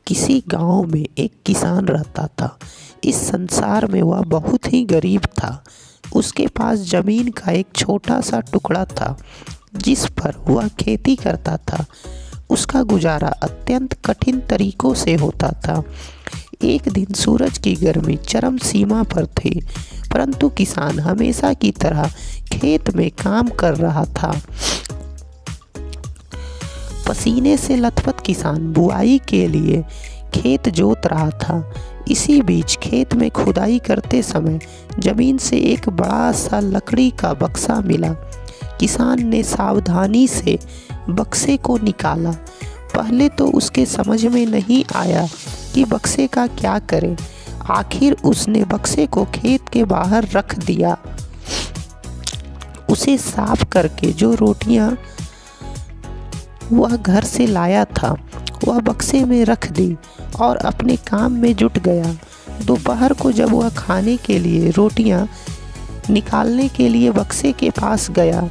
किसी गांव में एक किसान रहता था। इस संसार में वह बहुत ही गरीब था। उसके पास जमीन का एक छोटा सा टुकड़ा था जिस पर वह खेती करता था। उसका गुजारा अत्यंत कठिन तरीकों से होता था। एक दिन सूरज की गर्मी चरम सीमा पर थी, परंतु किसान हमेशा की तरह खेत में काम कर रहा था। पसीने से लथपथ किसान बुआई के लिए खेत जोत रहा था। इसी बीच खेत में खुदाई करते समय जमीन से एक बड़ा सा लकड़ी का बक्सा मिला। किसान ने सावधानी से बक्से को निकाला। पहले तो उसके समझ में नहीं आया कि बक्से का क्या करे। आखिर उसने बक्से को खेत के बाहर रख दिया। उसे साफ करके जो रोटियां वह घर से लाया था वह बक्से में रख दी और अपने काम में जुट गया। दोपहर को जब वह खाने के लिए रोटियां निकालने के लिए बक्से के पास गया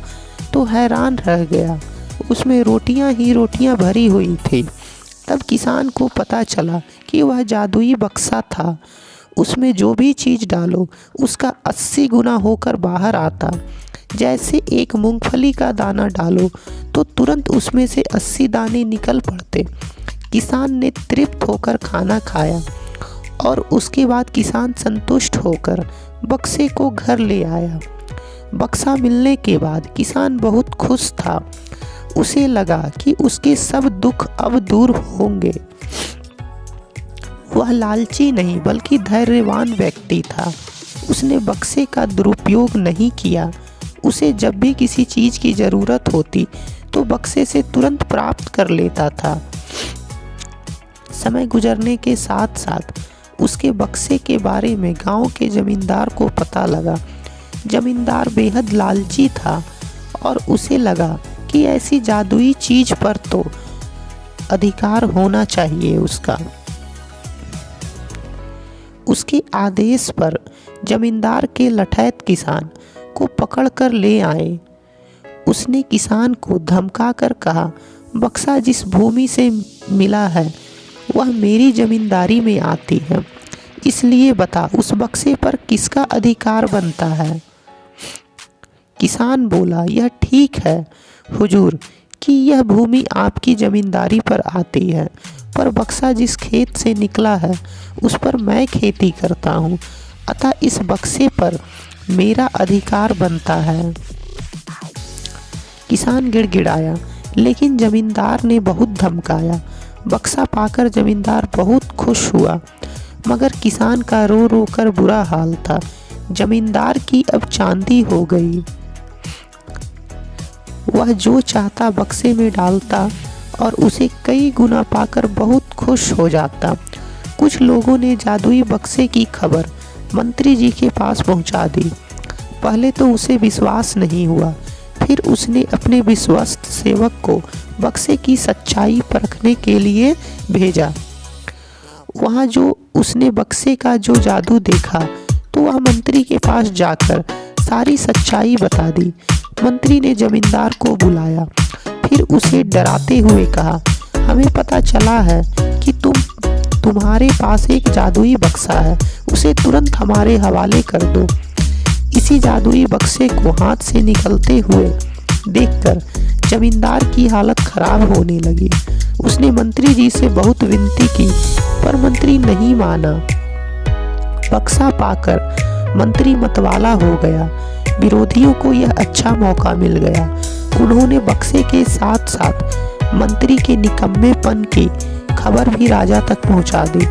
तो हैरान रह गया। उसमें रोटियां ही रोटियां भरी हुई थी। तब किसान को पता चला कि वह जादुई बक्सा था। उसमें जो भी चीज़ डालो उसका 80 गुना होकर बाहर आता। जैसे एक मूंगफली का दाना डालो तो तुरंत उसमें से 80 दाने निकल पड़ते। किसान ने तृप्त होकर खाना खाया और उसके बाद किसान संतुष्ट होकर बक्से को घर ले आया। बक्सा मिलने के बाद किसान बहुत खुश था। उसे लगा कि उसके सब दुख अब दूर होंगे। वह लालची नहीं बल्कि धैर्यवान व्यक्ति था। उसने बक्से का दुरुपयोग नहीं किया। उसे जब भी किसी चीज़ की ज़रूरत होती तो बक्से से तुरंत प्राप्त कर लेता था। समय गुजरने के साथ साथ उसके बक्से के बारे में गांव के जमींदार को पता लगा। जमींदार बेहद लालची था और उसे लगा कि ऐसी जादुई चीज़ पर तो अधिकार होना चाहिए उसका। उसके आदेश पर जमींदार के लठैत किसान को पकड़कर ले आए। उसने किसान को धमका कर कहा, बक्सा जिस भूमि से मिला है वह मेरी जमींदारी में आती है, इसलिए बता उस बक्से पर किसका अधिकार बनता है। किसान बोला, यह ठीक है हुजूर कि यह भूमि आपकी जमींदारी पर आती है, पर बक्सा जिस खेत से निकला है उस पर मैं खेती करता हूँ, अतः इस बक्से पर मेरा अधिकार बनता है। किसान गिड़गिड़ाया, लेकिन जमींदार ने बहुत धमकाया। बक्सा पाकर जमींदार बहुत खुश हुआ, मगर किसान का रो रो कर बुरा हाल था। जमींदार की अब चांदी हो गई। वह जो चाहता बक्से में डालता और उसे कई गुना पाकर बहुत खुश हो जाता। कुछ लोगों ने जादुई बक्से की खबर मंत्री जी के पास पहुंचा दी। पहले तो उसे विश्वास नहीं हुआ, फिर उसने अपने विश्वस्त सेवक को बक्से की सच्चाई परखने के लिए भेजा। वहाँ जो उसने बक्से का जो जादू देखा तो वह मंत्री के पास जाकर सारी सच्चाई बता दी। मंत्री ने जमींदार को बुलाया, फिर उसे डराते हुए कहा, हमें पता चला है कि तुम्हारे पास एक जादुई बक्सा है, उसे तुरंत हमारे हवाले कर दो। इसी जादुई बक्से को हाथ से निकलते हुए देखकर जमींदार की हालत खराब होने लगी। उसने मंत्री जी से बहुत विनती की, पर मंत्री नहीं माना। बक्सा पाकर मंत्री मतवाला हो गया। विरोधियों को यह अच्छा मौका मिल गया। उन्होंने बक्से के साथ साथ मंत्री के निकम्मेपन की खबर भी राजा तक पहुंचा दी।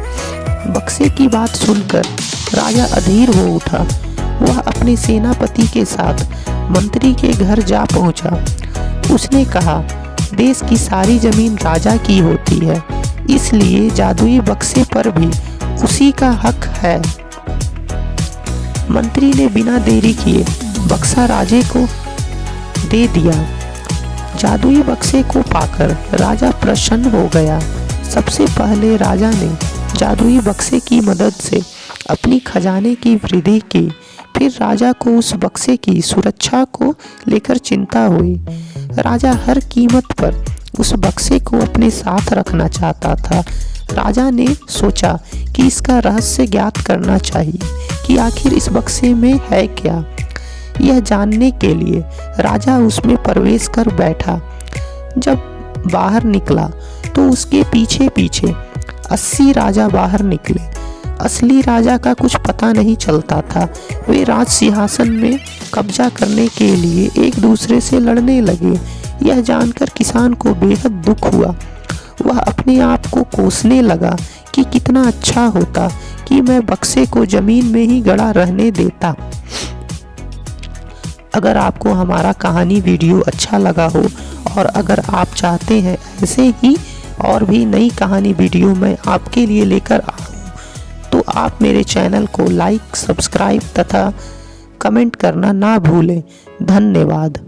बक्से की बात सुनकर राजा अधीर हो उठा। वह अपने सेनापति के साथ मंत्री के घर जा पहुंचा। उसने कहा, देश की सारी जमीन राजा की होती है, इसलिए जादुई बक्से पर भी उसी का हक है। मंत्री ने बिना देरी किए बक्सा राजे को दे दिया। जादुई बक्से को पाकर राजा प्रसन्न हो गया। सबसे पहले राजा ने जादुई बक्से की मदद से अपनी खजाने की वृद्धि की। फिर राजा को उस बक्से की सुरक्षा को लेकर चिंता हुई। राजा हर कीमत पर उस बक्से को अपने साथ रखना चाहता था। राजा ने सोचा कि इसका रहस्य ज्ञात करना चाहिए कि आखिर इस बक्से में है क्या। यह जानने के लिए राजा उसमें प्रवेश कर बैठा। जब बाहर निकला तो उसके पीछे पीछे 80 राजा बाहर निकले। असली राजा का कुछ पता नहीं चलता था। वे राज सिंहासन में कब्जा करने के लिए एक दूसरे से लड़ने लगे। यह जानकर किसान को बेहद दुख हुआ। वह अपने आप को कोसने लगा कि कितना अच्छा होता कि मैं बक्से को जमीन में ही गड़ा रहने देता। अगर आपको हमारा कहानी वीडियो अच्छा लगा हो और अगर आप चाहते हैं ऐसे ही और भी नई कहानी वीडियो मैं आपके लिए लेकर आऊँ, तो आप मेरे चैनल को लाइक, सब्सक्राइब तथा कमेंट करना ना भूलें। धन्यवाद।